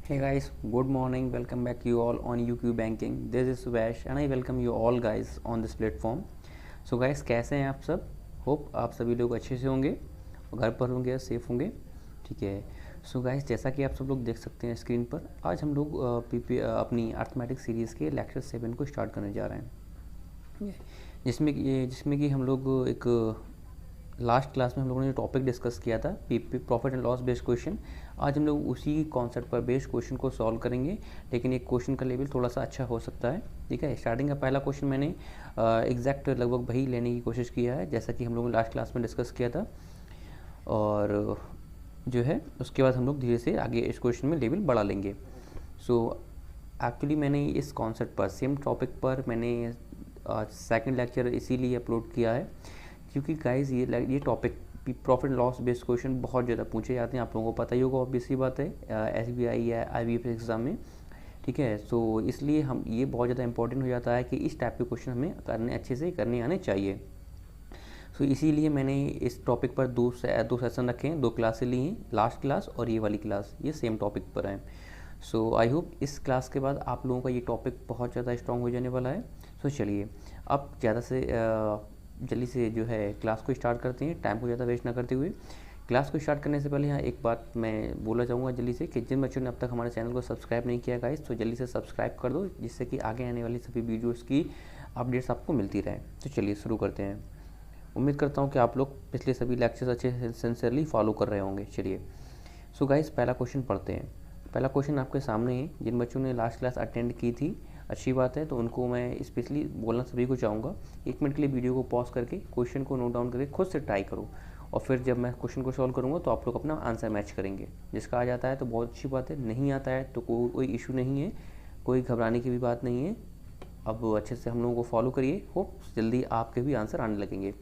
Hey guys, good morning. Welcome back you all on UQ Banking. This is Subash and I welcome you all guys on this platform. So guys, कैसे हैं आप सब? Hope आप सभी लोग अच्छे से होंगे, घर पर होंगे, सेफ होंगे. ठीक है. सो गाइस, जैसा कि आप सब लोग देख सकते हैं स्क्रीन पर, आज हम लोग अपनी अर्थमेटिक सीरीज़ के लेक्चर 7 को स्टार्ट करने जा रहे हैं, जिसमें कि हम लोग एक लास्ट क्लास में हम लोगों ने जो टॉपिक डिस्कस किया था profit and loss based question, आज हम लोग उसी कॉन्सेप्ट पर बेस्ड क्वेश्चन को सॉल्व करेंगे. लेकिन एक क्वेश्चन का लेवल थोड़ा सा अच्छा हो सकता है. ठीक है. स्टार्टिंग का पहला क्वेश्चन मैंने एग्जैक्ट लगभग वही लेने की कोशिश किया है जैसा कि हम लोगों ने लास्ट क्लास में डिस्कस किया था, और जो है उसके बाद हम लोग धीरे से आगे इस क्वेश्चन में लेवल बढ़ा लेंगे. सो एक्चुअली मैंने इस कॉन्सेप्ट पर सेम टॉपिक पर मैंने सेकंड लेक्चर इसीलिए अपलोड किया है क्योंकि गाइज ये topic profit loss based question बहुत ज़्यादा पूछे जाते हैं. आप लोगों को पता ही होगा, ऑब्वियसली बात है, SBI या IBF एग्ज़ाम में. ठीक है. सो इसलिए हम ये बहुत ज़्यादा इंपॉर्टेंट हो जाता है कि इस टाइप के क्वेश्चन हमें अच्छे से करने आने चाहिए. सो इसीलिए मैंने इस टॉपिक पर दो सेशन रखे हैं, 2 क्लासें ली हैं, लास्ट क्लास और ये वाली क्लास, ये सेम टॉपिक पर है. सो आई होप इस क्लास के बाद आप लोगों का ये टॉपिक बहुत ज़्यादा स्ट्रॉन्ग हो जाने वाला है. सो चलिए अब ज़्यादा से जल्दी से जो है क्लास को स्टार्ट करते हैं, टाइम को ज़्यादा वेस्ट ना करते हुए. क्लास को स्टार्ट करने से पहले यहाँ एक बात मैं बोलना चाहूँगा जल्दी से कि जिन बच्चों ने अब तक हमारे चैनल को सब्सक्राइब नहीं किया गाइस, तो जल्दी से सब्सक्राइब कर दो जिससे कि आगे आने वाली सभी वीडियोस की अपडेट्स आपको मिलती रहे. तो चलिए शुरू करते हैं. उम्मीद करता हूँ कि आप लोग पिछले सभी लेक्चर्स अच्छे से सिंसियरली फॉलो कर रहे होंगे. चलिए सो गाइस, पहला क्वेश्चन पढ़ते हैं. पहला क्वेश्चन आपके सामने है. जिन बच्चों ने लास्ट क्लास अटेंड की थी, अच्छी बात है, तो उनको मैं स्पेशली बोलना सभी को चाहूँगा, 1 मिनट के लिए वीडियो को पॉज करके क्वेश्चन को नोट डाउन करके खुद से ट्राई करो, और फिर जब मैं क्वेश्चन को सॉल्व करूँगा तो आप लोग अपना आंसर मैच करेंगे. जिसका आ जाता है तो बहुत अच्छी बात है, नहीं आता है तो कोई इशू नहीं है, कोई घबराने की भी बात नहीं है. अब अच्छे से हम लोगों को फॉलो करिए, होप जल्दी आपके भी आंसर आने लगेंगे.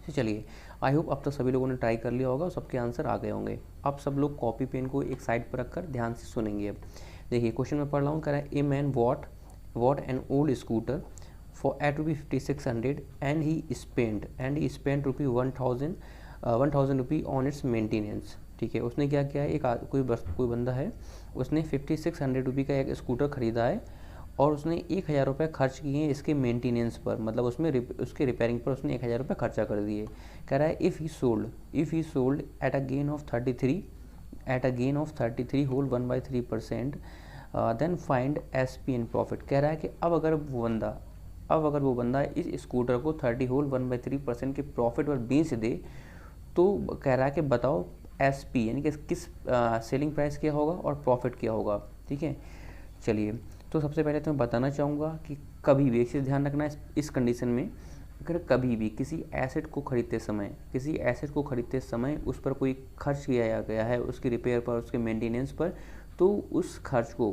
तो चलिए, आई होप अब तक सभी लोगों ने ट्राई कर लिया होगा और सबके आंसर आ गए होंगे. अब सब लोग कॉपी पेन को एक साइड पर रखकर ध्यान से सुनेंगे. अब देखिए क्वेश्चन में पढ़ रहा हूँ. कह रहा है, a man bought an old scooter for at rupee 5600 and he spent rupee 1000 rupee on its maintenance. ठीक है. उसने क्या किया है, कोई बंदा है, उसने 5600 रुपये का एक स्कूटर ख़रीदा है और उसने 1000 रुपये खर्च किए हैं इसके मेंटेनेंस पर, मतलब उसके रिपेयरिंग पर उसने 1000 रुपये खर्चा कर दिए. कह रहा है if he sold at a gain of 33 whole 1/3%, then find SP in profit. कह रहा है कि अब अगर वो बंदा इस स्कूटर को 30 होल 1/3% के प्रॉफिट पर बेच दे, तो कह रहा है कि बताओ SP यानी कि किस सेलिंग प्राइस क्या होगा और प्रॉफिट क्या होगा. ठीक है. चलिए, तो सबसे पहले तो मैं बताना चाहूँगा कि कभी भी एक चीज़ ध्यान रखना है इस कंडीशन में, अगर कभी भी किसी एसेट को खरीदते समय उस पर कोई खर्च किया गया है, उसकी रिपेयर पर, उसके मेंटेनेंस पर, तो उस खर्च को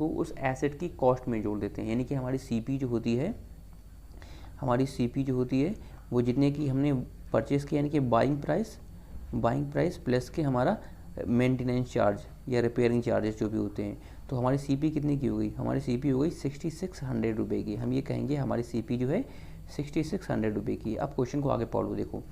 उस एसेट की कॉस्ट में जोड़ देते हैं. यानी कि हमारी CP जो होती है वो जितने की हमने परचेज़ किया, यानी कि बाइंग प्राइस प्लस के हमारा मेंटेनेंस चार्ज या रिपेयरिंग चार्जेस जो भी होते हैं, तो हमारी CP कितनी की हो गई, हमारी CP हो गई 6600 रुपये की. हम ये कहेंगे हमारी CP जो है 6600 रुपये की. अब क्वेश्चन को आगे पढ़ो.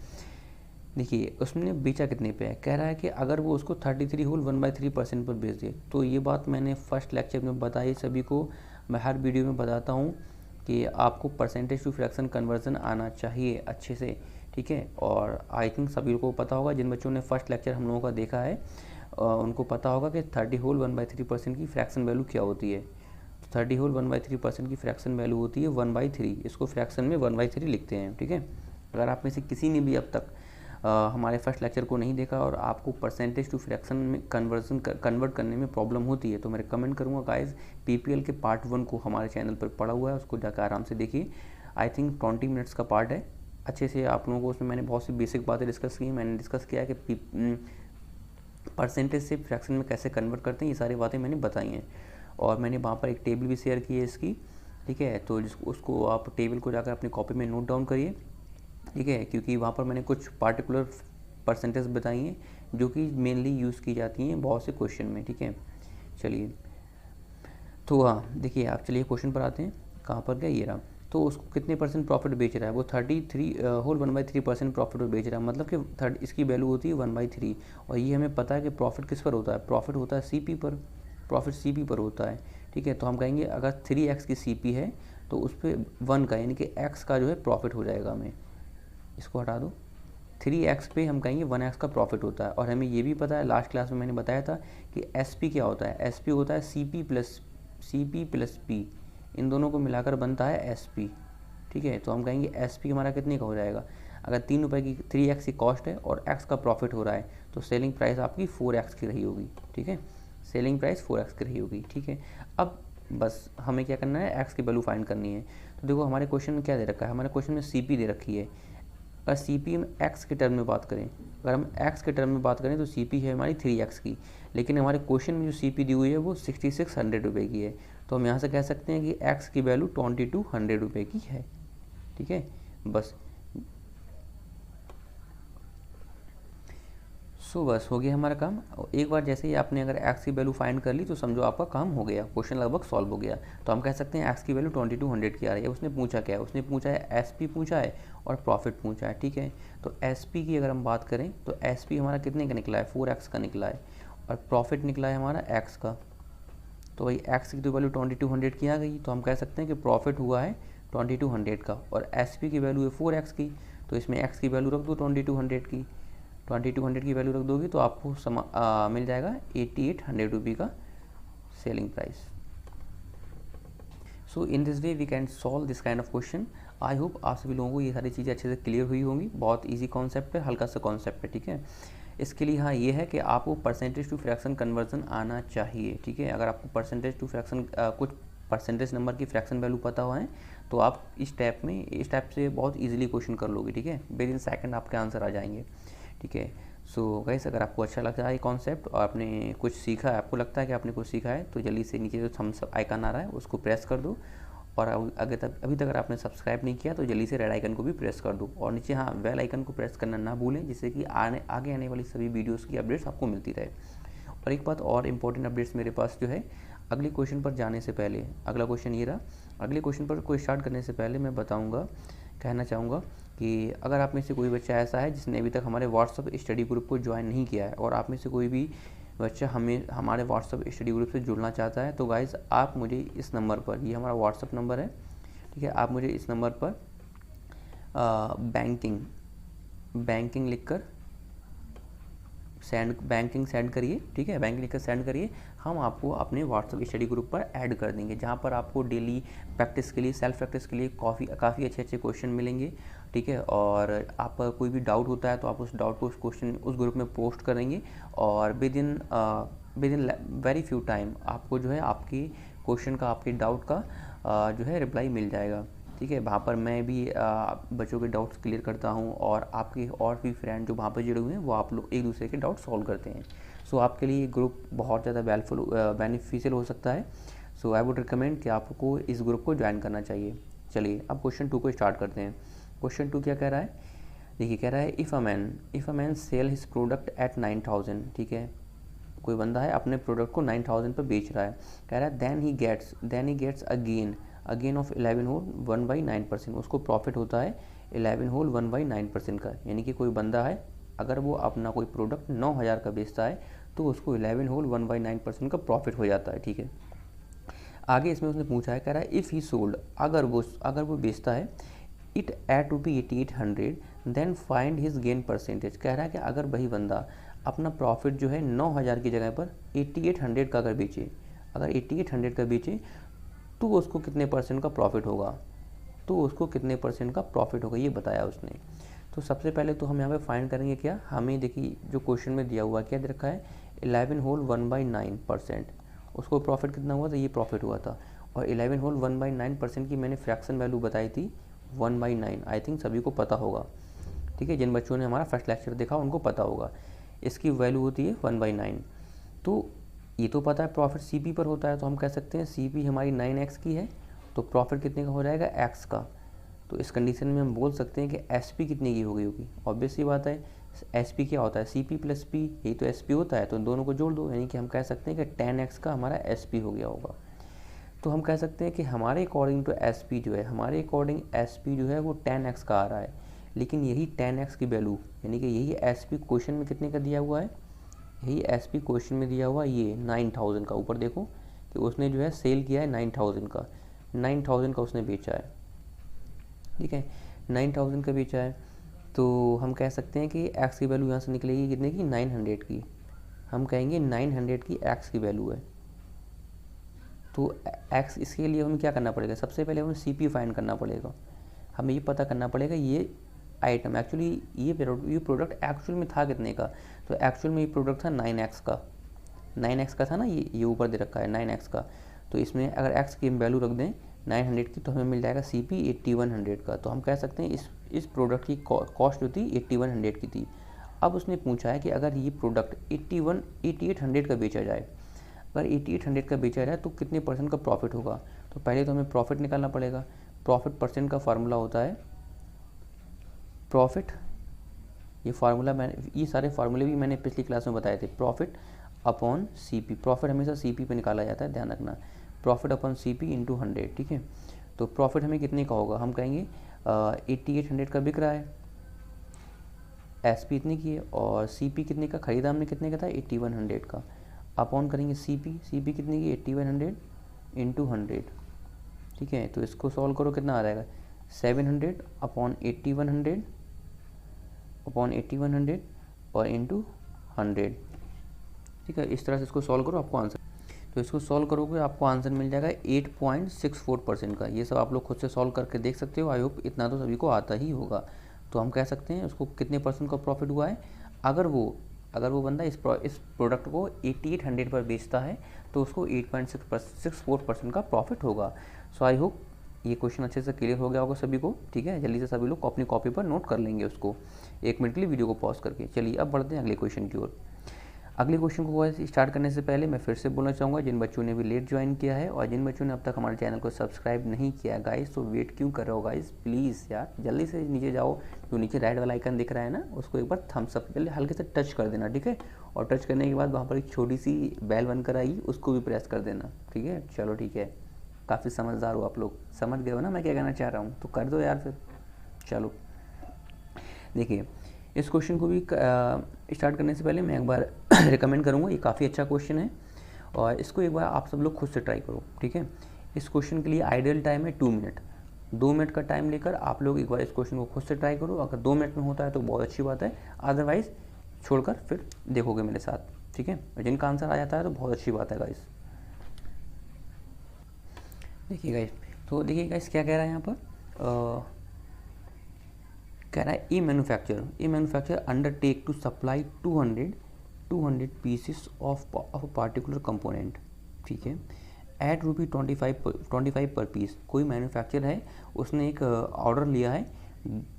देखिए उसने बेचा कितने पे है. कह रहा है कि अगर वो उसको 33 होल 1/3% पर बेच दे, तो ये बात मैंने फर्स्ट लेक्चर में बताई सभी को, मैं हर वीडियो में बताता हूँ कि आपको परसेंटेज टू फ्रैक्शन कन्वर्जन आना चाहिए अच्छे से. ठीक है. और आई थिंक सभी को पता होगा, जिन बच्चों ने फर्स्ट लेक्चर हम लोगों का देखा है उनको पता होगा कि 30 होल 1/3% की फ्रैक्शन वैल्यू क्या होती है. 30 होल 1/3% की फ्रैक्शन वैल्यू होती है 1/3. इसको फ्रैक्शन में 1/3 लिखते हैं. ठीक है. अगर आप में से किसी ने भी अब तक हमारे फर्स्ट लेक्चर को नहीं देखा और आपको परसेंटेज टू फ्रैक्शन में कन्वर्ट करने में प्रॉब्लम होती है, तो मैं रिकमेंड करूँगा गाइस, PPL के पार्ट 1 को हमारे चैनल पर पड़ा हुआ है, उसको जाकर आराम से देखिए. आई थिंक 20 मिनट्स का पार्ट है. अच्छे से आप लोगों को उसमें मैंने बहुत सी बेसिक बातें डिस्कस की. मैंने डिस्कस किया है कि परसेंटेज से फ्रैक्शन में कैसे कन्वर्ट करते हैं, ये सारी बातें मैंने बताई हैं. और मैंने वहाँ पर एक टेबल भी शेयर की है इसकी. ठीक है. तो उसको आप टेबल को जाकर अपनी कॉपी में नोट डाउन करिए. ठीक है. क्योंकि वहाँ पर मैंने कुछ पार्टिकुलर परसेंटेज बताई हैं जो कि मेनली यूज़ की जाती हैं बहुत से क्वेश्चन में. ठीक है. चलिए, तो हाँ देखिए आप, चलिए क्वेश्चन पर आते हैं. कहाँ पर गया, ये रहा. तो उसको कितने % प्रॉफिट बेच रहा है, वो 33 होल 1/3% प्रॉफिट पर बेच रहा है, मतलब कि इसकी वैल्यू होती है 1/3. और ये हमें पता है कि प्रॉफिट किस पर होता है, प्रॉफिट होता है CP पर. प्रॉफिट CP पर होता है, ठीक है। तो हम कहेंगे अगर 3x की CP है तो उस पर 1 का यानी कि x का जो है प्रॉफिट हो जाएगा हमें। इसको हटा दो, 3x पे हम कहेंगे 1x का प्रॉफिट होता है। और हमें ये भी पता है, लास्ट क्लास में मैंने बताया था कि SP क्या होता है। SP होता है CP प्लस P, इन दोनों को मिलाकर बनता है SP, ठीक है। तो हम कहेंगे SP हमारा कितने का हो जाएगा, अगर 3 रुपये की 3x की कॉस्ट है और x का प्रॉफिट हो रहा है तो सेलिंग प्राइस आपकी 4x की रही होगी, ठीक है। सेलिंग प्राइस 4x की रही होगी, ठीक है। अब बस हमें क्या करना है, x की वैल्यू फाइंड करनी है। तो देखो हमारे क्वेश्चन में क्या दे रखा है, हमारे क्वेश्चन में CP दे रखी है। अगर CP हम x के टर्म में बात करें, अगर हम x के टर्म में बात करें तो CP है हमारी 3x की, लेकिन हमारे क्वेश्चन में जो CP दी हुई है वो 6600 रुपये की है। तो हम यहाँ से कह सकते हैं कि x की वैल्यू 2200 रुपये की है, ठीक है। बस बस हो गया हमारा काम। एक बार जैसे ही आपने अगर x की वैल्यू फाइंड कर ली तो समझो आपका काम हो गया, क्वेश्चन लगभग सॉल्व हो गया। तो हम कह सकते हैं x की वैल्यू 2200 की आ रही है। उसने पूछा क्या है, उसने पूछा है SP पूछा है और प्रॉफिट पूछा है, ठीक है। तो SP की अगर हम बात करें तो SP हमारा कितने का निकला है, 4x का निकला है, और प्रॉफिट निकला है हमारा x का। तो वही x की तो वैल्यू 2200 की आ गई, तो हम कह सकते हैं कि प्रॉफिट हुआ है 2200 का, और SP की वैल्यू है 4x की। तो इसमें x की वैल्यू रख दो 2200 की, 2200 की वैल्यू रख दोगे तो आपको मिल जाएगा 8800 रुपये का selling price. So in this way we can solve this kind of question. I hope आप सभी लोगों को ये सारी चीज़ें अच्छे से क्लियर हुई होंगी। बहुत इजी कॉन्सेप्ट है, हल्का सा कॉन्सेप्ट है, ठीक है। इसके लिए हाँ ये है कि आपको परसेंटेज टू फ्रैक्शन कन्वर्जन आना चाहिए, ठीक है। अगर आपको परसेंटेज टू फ्रैक्शन कुछ परसेंटेज नंबर की फ्रैक्शन वैल्यू पता हो है तो आप इस टाइप से बहुत ईजिली क्वेश्चन कर लोगे, ठीक है। विद इन सेकंड आपके आंसर आ जाएंगे, ठीक है। सो गाइस अगर आपको अच्छा लगता है ये कॉन्सेप्ट और आपने कुछ सीखा है, आपको लगता है कि आपने कुछ सीखा है, तो जल्दी से नीचे जो थम्स अप आइकन आ रहा है उसको प्रेस कर दो। और अभी तक अगर आपने सब्सक्राइब नहीं किया तो जल्दी से रेड आइकन को भी प्रेस कर दो, और नीचे हाँ बेल आइकन को प्रेस करना ना भूलें, जिससे कि आगे आने वाली सभी वीडियोज़ की अपडेट्स आपको मिलती रहे। और एक बात और इम्पोर्टेंट अपडेट्स मेरे पास जो है, अगले क्वेश्चन पर जाने से पहले, अगला क्वेश्चन ये रहा, अगले क्वेश्चन पर कोई स्टार्ट करने से पहले मैं कहना चाहूँगा कि अगर आप में से कोई बच्चा ऐसा है जिसने अभी तक हमारे व्हाट्सअप स्टडी ग्रुप को ज्वाइन नहीं किया है, और आप में से कोई भी बच्चा हमारे व्हाट्सअप स्टडी ग्रुप से जुड़ना चाहता है, तो गाइज़ आप मुझे इस नंबर पर, ये हमारा व्हाट्सअप नंबर है, ठीक है, आप मुझे इस नंबर पर बैंकिंग लिखकर बैंकिंग सेंड करिए, ठीक है। बैंकिंग लिखकर सेंड करिए, हम आपको अपने व्हाट्सअप स्टडी ग्रुप पर ऐड कर देंगे, जहाँ पर आपको डेली प्रैक्टिस के लिए, सेल्फ प्रैक्टिस के लिए काफ़ी अच्छे अच्छे क्वेश्चन मिलेंगे, ठीक है। और आपका कोई भी डाउट होता है तो आप उस डाउट को उस ग्रुप में पोस्ट करेंगे, और with in very few time आपको जो है आपकी क्वेश्चन का, आपके डाउट का जो है रिप्लाई मिल जाएगा, ठीक है। वहाँ पर मैं भी बच्चों के डाउट्स क्लियर करता हूँ, और आपके और भी फ्रेंड जो वहाँ पर जुड़े हुए हैं वो आप लोग एक दूसरे के डाउट सॉल्व करते हैं। सो आपके लिए ग्रुप बहुत ज़्यादा बेनिफिशियल हो सकता है। सो आई वुड रिकमेंड कि आपको इस ग्रुप को ज्वाइन करना चाहिए। चलिए अब क्वेश्चन 2 को स्टार्ट करते हैं। क्वेश्चन 2 क्या कह रहा है, देखिए कह रहा है if a man sell his product at 9000, ठीक है। कोई बंदा है अपने प्रोडक्ट को 9000 पर बेच रहा है, कह रहा है then he gets a gain of 11 whole 1/9%, उसको प्रॉफिट होता है 11 होल 1/9% का। यानी कि कोई बंदा है अगर वो अपना कोई प्रोडक्ट 9000 का बेचता है तो उसको 11 होल 1/9% का प्रॉफिट हो जाता है, ठीक है। आगे इसमें उसने पूछा है, कह रहा है इफ़ ही सोल्ड, अगर वो बेचता है it at rupee 8800 then find his gain percentage. कह रहा है कि अगर वही बंदा अपना प्रॉफिट जो है 9000 की जगह पर 8800 का अगर बेचे, अगर 8800 का बेचे तो उसको कितने परसेंट का प्रॉफिट होगा, ये बताया उसने। तो सबसे पहले तो हम यहाँ पे फाइंड करेंगे क्या, हमें देखिए जो क्वेश्चन में दिया हुआ क्या दे रखा है, 11 होल 1/9%, उसको प्रॉफिट कितना हुआ था, ये प्रॉफिट हुआ था। और 11 होल 1/9% की मैंने फ्रैक्शन वैल्यू बताई थी 1/9, आई थिंक सभी को पता होगा, ठीक है। जिन बच्चों ने हमारा फर्स्ट लेक्चर देखा उनको पता होगा, इसकी वैल्यू होती है 1/9। तो ये तो पता है प्रॉफिट CP पर होता है, तो हम कह सकते हैं CP हमारी 9x की है, तो प्रॉफिट कितने का हो जाएगा, x का। तो इस कंडीशन में हम बोल सकते हैं कि SP कितने की हो गई होगी। ऑब्वियस सी बात है, SP क्या होता है, CP प्लस P, यही तो SP होता है, तो दोनों को जोड़ दो, यानी कि हम कह सकते हैं कि 10x का हमारा SP हो गया होगा। तो हम कह सकते हैं कि हमारे अकॉर्डिंग टू SP जो है, हमारे अकॉर्डिंग SP जो है वो 10x का आ रहा है, लेकिन यही 10x की वैल्यू, यानी कि यही SP क्वेश्चन में कितने का दिया हुआ है, यही एसपी क्वेश्चन में दिया हुआ ये 9000 का, ऊपर देखो कि उसने जो है सेल किया है 9000 का, 9000 का उसने बेचा है, ठीक है, 9000 का बेचा है। तो हम कह सकते हैं कि एक्स की वैल्यू यहाँ से निकलेगी कितने की, 900 की। हम कहेंगे 900 की एक्स की वैल्यू है। तो एक्स, इसके लिए हमें क्या करना पड़ेगा, सबसे पहले हमें सीपी फाइंड करना पड़ेगा। हमें ये पता करना पड़ेगा ये आइटम एक्चुअली ये प्रोडक्ट एक्चुअल में था कितने का। तो एक्चुअल में ये प्रोडक्ट था 9x का, 9x का था ना, ये ऊपर दे रखा है 9x का। तो इसमें अगर x की हम वैल्यू रख दें 900 की, तो हमें मिल जाएगा CP 8100 का। तो हम कह सकते हैं इस प्रोडक्ट की कॉस्ट जो थी 8100 की थी। अब उसने पूछा है कि अगर ये प्रोडक्ट 8800 का बेचा जाए, अगर 8800 का बेचा जाए तो कितने % का प्रॉफिट होगा। तो पहले तो हमें प्रॉफिट निकालना पड़ेगा। प्रॉफिट % का फार्मूला होता है प्रॉफिट, ये फार्मूला ये सारे फार्मूले भी मैंने पिछली क्लास में बताए थे। प्रॉफिट अपॉन CP, प्रॉफिट हमेशा CP पे निकाला जाता है, ध्यान रखना। प्रॉफिट अपॉन CP इंटू 100, ठीक है। तो प्रॉफिट हमें कितने का होगा, हम कहेंगे 8800 का बिक रहा है, SP इतने की है, और CP कितने का खरीदा हमने, कितने का था 8100 का, अपॉन करेंगे CP कितने की 8100 इंटू 100, ठीक है। तो इसको सॉल्व करो, कितना आ जाएगा 700 अपॉन 8100 और इंटू 100, ठीक है। इस तरह से इसको सॉल्व करो, आपको आंसर, तो इसको सॉल्व करोगे आपको आंसर मिल जाएगा 8.64% का। ये सब आप लोग खुद से सॉल्व करके देख सकते हो। आई होप इतना तो सभी को आता ही होगा। तो हम कह सकते हैं उसको कितने % का प्रॉफिट हुआ है। अगर वो बंदा इस प्रोडक्ट को 8800 पर बेचता है तो उसको 8.64% का प्रॉफिट होगा। सो आई होप ये क्वेश्चन अच्छे से क्लियर हो गया होगा सभी को, ठीक है। जल्दी से सभी लोग अपनी कॉपी पर नोट कर लेंगे उसको, 1 मिनट के लिए वीडियो को पॉज करके। चलिए अब बढ़ते हैं अगले क्वेश्चन की ओर। अगले क्वेश्चन को स्टार्ट करने से पहले मैं फिर से बोलना चाहूँगा, जिन बच्चों ने भी लेट ज्वाइन किया है और जिन बच्चों ने अब तक हमारे चैनल को सब्सक्राइब नहीं किया है गाइस, तो वेट क्यों कर रहे हो गाइस, प्लीज़ यार जल्दी से नीचे जाओ, जो नीचे राइट वाला आइकन दिख रहा है ना, उसको एक बार थम्स अप जल्दी हल्के से टच कर देना, ठीक है। और टच करने के बाद वहाँ पर एक छोटी सी बेल बनकर आई, उसको भी प्रेस कर देना, ठीक है। चलो ठीक है, काफ़ी समझदार हो आप लोग, समझ गए हो ना मैं क्या कहना चाह रहा हूँ, तो कर दो यार फिर। चलो देखिए, इस क्वेश्चन को भी स्टार्ट करने से पहले मैं एक बार रिकमेंड करूँगा, ये काफ़ी अच्छा क्वेश्चन है और इसको एक बार आप सब लोग खुद से ट्राई करो, ठीक है। इस क्वेश्चन के लिए आइडियल टाइम है 2 मिनट, 2 मिनट का टाइम लेकर आप लोग एक बार इस क्वेश्चन को खुद से ट्राई करो। अगर 2 मिनट में होता है तो बहुत अच्छी बात है, अदरवाइज़ छोड़कर फिर देखोगे मेरे साथ, ठीक है। जिनका आंसर आ जाता है तो बहुत अच्छी बात है गाइस। देखिए गाइस क्या कह रहा है यहाँ पर, कह रहा है ई manufacture undertake to supply 200 pieces of a particular component, ठीक है, एट ₹25 पर पीस। कोई मैन्युफैक्चर है, उसने एक ऑर्डर लिया है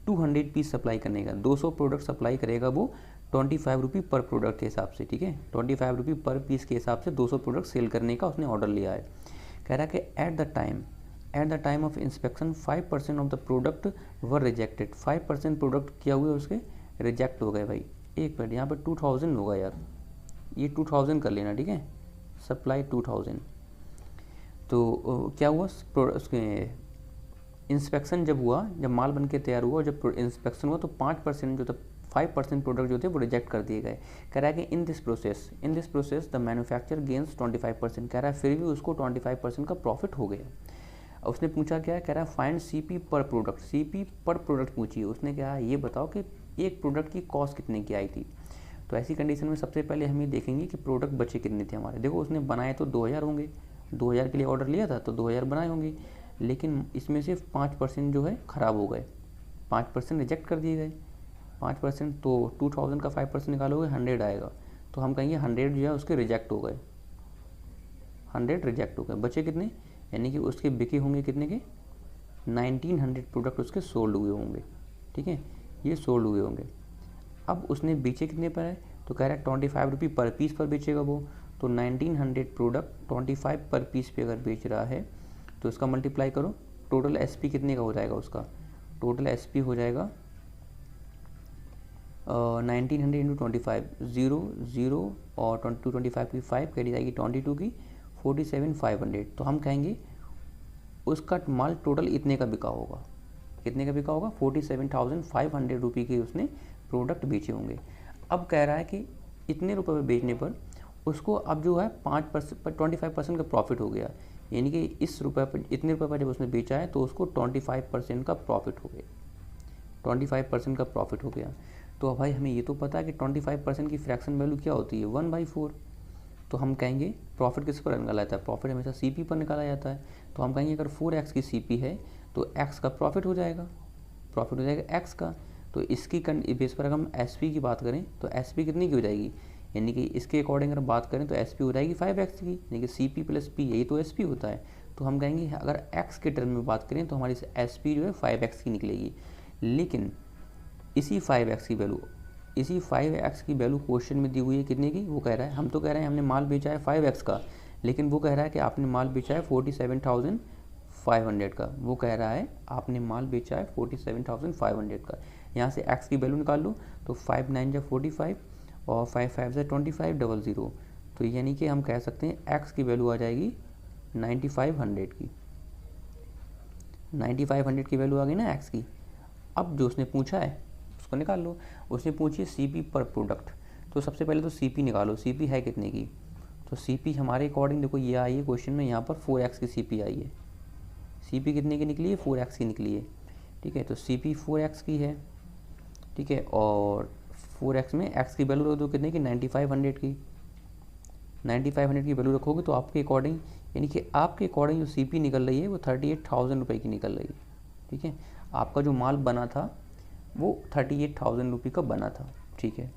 200 पीस सप्लाई करने का, 200 प्रोडक्ट सप्लाई करेगा वो ₹25 पर प्रोडक्ट के हिसाब से, ठीक है। ₹25 पर पीस के हिसाब से 200 प्रोडक्ट सेल करने का उसने ऑर्डर लिया है। कह रहा है कि at the time of inspection 5% of the product were rejected. 5% product क्या हुए उसके, रिजेक्ट हो गए भाई। एक मिनट, यहाँ पर 2000 होगा यार, ये 2000 कर लेना, ठीक है, सप्लाई 2000। तो क्या हुआ उसके इंस्पेक्शन जब हुआ, जब माल बन के तैयार हुआ, जब इंस्पेक्शन हुआ तो 5% जो था, 5% प्रोडक्ट जो थे वो रिजेक्ट कर दिए गए। कह रहा है कि in this process the manufacture gains 25%। कह रहा है फिर भी उसको 25% का प्रॉफिट हो गया। उसने पूछा क्या है, कह रहा है फाइंड CP पर प्रोडक्ट, CP पर प्रोडक्ट पूछी। उसने कहा ये बताओ कि एक प्रोडक्ट की कॉस्ट कितने की आई थी। तो ऐसी कंडीशन में सबसे पहले हम ये देखेंगे कि प्रोडक्ट बचे कितने थे हमारे। देखो उसने बनाए तो 2000 होंगे, 2000 के लिए ऑर्डर लिया था तो 2000 बनाए होंगे, लेकिन इसमें से 5% जो है ख़राब हो गए, 5% रिजेक्ट कर दिए गए। 5% तो 2000 का 5% निकालोगे 100 आएगा। तो हम कहेंगे 100 जो है उसके रिजेक्ट हो गए, 100 रिजेक्ट हो गए, बचे कितने, यानी कि उसके बिके होंगे कितने के, 1900 प्रोडक्ट उसके सोल्ड हुए होंगे, ठीक है, ये सोल्ड हुए होंगे। अब उसने बेचे कितने पर है, तो कह रहा है ₹25 पर पीस पर बेचेगा वो। तो 1900 प्रोडक्ट 25 पर पीस पे अगर बेच रहा है तो इसका मल्टीप्लाई करो, टोटल SP कितने का हो जाएगा उसका, टोटल SP हो जाएगा 1900 इंटू 25, 0 और 25 की 5 कह दी जाएगी 22 की 47,500। तो हम कहेंगे उसका माल टोटल इतने का बिका होगा, कितने का बिका होगा, 47,500 रुपये के उसने प्रोडक्ट बेचे होंगे। अब कह रहा है कि इतने रुपए पे बेचने पर उसको अब जो है 25% का प्रॉफिट हो गया, यानी कि इस रुपये पर इतने रुपये पर जब उसने बेचा है तो उसको 25% का प्रॉफिट हो गया, 25% का प्रॉफिट हो गया। तो भाई हमें ये तो पता है कि 25% की फ्रैक्शन वैल्यू क्या होती है, 1/4। तो हम कहेंगे प्रॉफिट किस पर निकाला जाता है, प्रॉफिट हमेशा CP पर निकाला जाता है। तो हम कहेंगे अगर 4x की CP है तो x का प्रॉफिट हो जाएगा, प्रॉफिट हो जाएगा x का। तो इसकी बेस पर अगर हम SP की बात करें तो SP कितनी की हो जाएगी, यानी कि इसके अकॉर्डिंग अगर बात करें तो SP हो जाएगी 5x की, यानी कि CP + P, यही तो SP होता है। तो हम कहेंगे अगर x के टर्म में बात करें तो हमारी SP जो है 5x की निकलेगी। लेकिन इसी 5x की वैल्यू क्वेश्चन में दी हुई है कितने की, वो कह रहा है, हम तो कह रहे हैं हमने माल बेचा है 5x का, लेकिन वो कह रहा है कि आपने माल बेचा है 47,500 का। वो कह रहा है आपने माल बेचा है 47,500 का। यहाँ से x की वैल्यू निकाल लो तो 5 9 जा 45 और 5 5 जा 25 00। तो यानी कि हम कह सकते हैं x की वैल्यू आ जाएगी 9500 की, 9500 की वैल्यू आ गई ना x की। अब जो उसने पूछा है उसको निकाल लो। उसने पूछी CP पर प्रोडक्ट, तो सबसे पहले तो CP निकालो, CP है कितने की। तो CP हमारे अकॉर्डिंग देखो ये आई है क्वेश्चन में, यहाँ पर 4x की CP आई है। CP कितने की निकली है, 4x की निकली है, ठीक है। तो CP 4x की है, ठीक है। और 4x में x की वैल्यू रख दो कितने की, 9500 की। 9500 की वैल्यू रखोगे तो आपके अकॉर्डिंग, यानी कि आपके अकॉर्डिंग जो CP निकल रही है वो 38,000 रुपये की निकल रही है, ठीक है। आपका जो माल बना था वो 38,000 रुपये का बना था, ठीक है।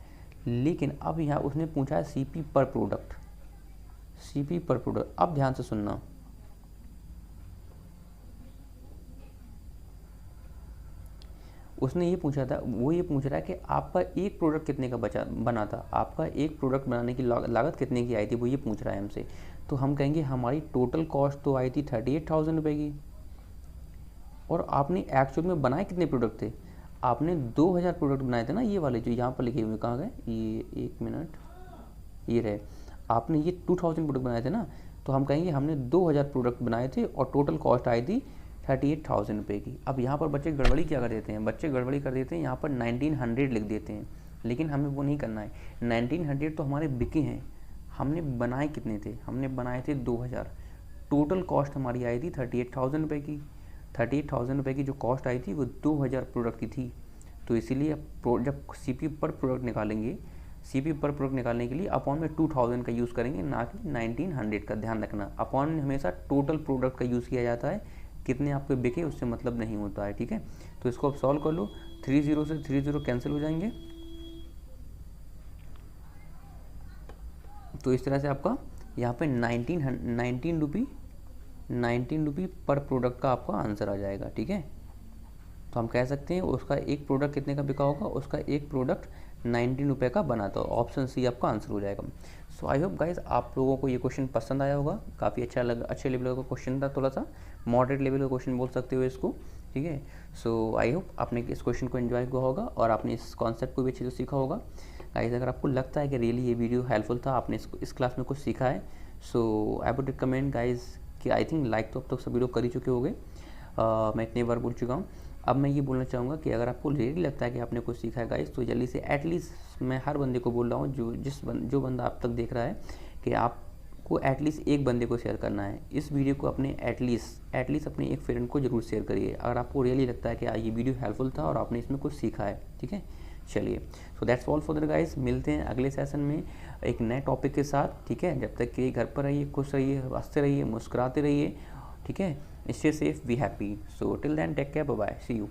लेकिन अब यहाँ उसने पूछा है CP पर प्रोडक्ट, CP पर प्रोडक्ट। अब ध्यान से सुनना, उसने ये पूछा था, वो ये पूछ रहा है कि आपका एक प्रोडक्ट कितने का बना था, आपका एक प्रोडक्ट बनाने की लागत कितने की आई थी, वो ये पूछ रहा है हमसे। तो हम कहेंगे हमारी टोटल कॉस्ट तो आई थी 38,000 रुपये की, और आपने एक्चुअल में बनाए कितने प्रोडक्ट थे, आपने 2000 प्रोडक्ट बनाए थे ना, ये वाले जो यहाँ पर लिखे हुए, कहाँ गए ये, 1 मिनट, ये रहे, आपने ये 2000 प्रोडक्ट बनाए थे ना। तो हम कहेंगे हमने 2000 प्रोडक्ट बनाए थे और टोटल कॉस्ट आई थी 38,000 रुपये की। अब यहाँ पर बच्चे गड़बड़ी क्या कर देते हैं, बच्चे गड़बड़ी कर देते हैं, यहाँ पर 1900 लिख देते हैं, लेकिन हमें वो नहीं करना है। 1900 तो हमारे बिके हैं, हमने बनाए कितने थे, हमने बनाए थे 2000। टोटल कॉस्ट हमारी आई थी 38,000 रुपये की। 38,000 रुपये की जो कॉस्ट आई थी वो 2000 प्रोडक्ट की थी। तो इसीलिए जब CP पर प्रोडक्ट निकालेंगे, CP पर प्रोडक्ट निकालने के लिए अपॉन में 2000 का यूज़ करेंगे, ना कि 1900 का। ध्यान रखना, अपॉन में हमेशा टोटल प्रोडक्ट का यूज़ किया जाता है, कितने आपके बिके उससे मतलब नहीं होता है, ठीक है। तो इसको अब सॉल्व कर लो, 30 से 30 कैंसिल हो जाएंगे। तो इस तरह से आपका यहाँ पे 19 रुपये पर प्रोडक्ट का आपका आंसर आ जाएगा, ठीक है। तो हम कह सकते हैं उसका एक प्रोडक्ट कितने का बिका होगा, उसका एक प्रोडक्ट 19 रुपये का बना, तो ऑप्शन C आपका आंसर हो जाएगा। सो आई होप गाइज आप लोगों को ये क्वेश्चन पसंद आया होगा, काफ़ी अच्छा लगा, अच्छे लेवल का क्वेश्चन था, थोड़ा सा मॉडरेट लेवल का क्वेश्चन बोल सकते हो इसको, ठीक है। सो आई होप आपने इस क्वेश्चन को एंजॉय किया होगा और आपने इस कॉन्सेप्ट को भी अच्छे से सीखा होगा। गाइज अगर आपको लगता है कि रियली ये वीडियो हेल्पफुल था, आपने इस क्लास में कुछ सीखा है, सो आई वुड रिकमेंड गाइज कि आई थिंक लाइक तो अब तक सभी लोग कर ही चुके होंगे, मैं इतनी बार बोल चुका हूँ। अब मैं ये बोलना चाहूँगा कि अगर आपको रियली लगता है कि आपने कुछ सीखा है गाइस, तो जल्दी से एटलीस्ट, मैं हर बंदे को बोल रहा हूँ जो बंदा आप तक देख रहा है, कि आपको एटलीस्ट एक बंदे को शेयर करना है इस वीडियो को, अपने एटलीस्ट अपने एक फ्रेंड को जरूर शेयर करिए, अगर आपको रियली लगता है कि ये वीडियो हेल्पफुल था और आपने इसमें कुछ सीखा है, ठीक है। चलिए, so that's all for the guys, मिलते हैं अगले सेशन में एक नए टॉपिक के साथ, ठीक है। जब तक कि घर पर रहिए, खुश रहिए, हंसते रहिए, मुस्कुराते रहिए, ठीक है। Stay safe, be happy. So till then take care, bye bye, see you.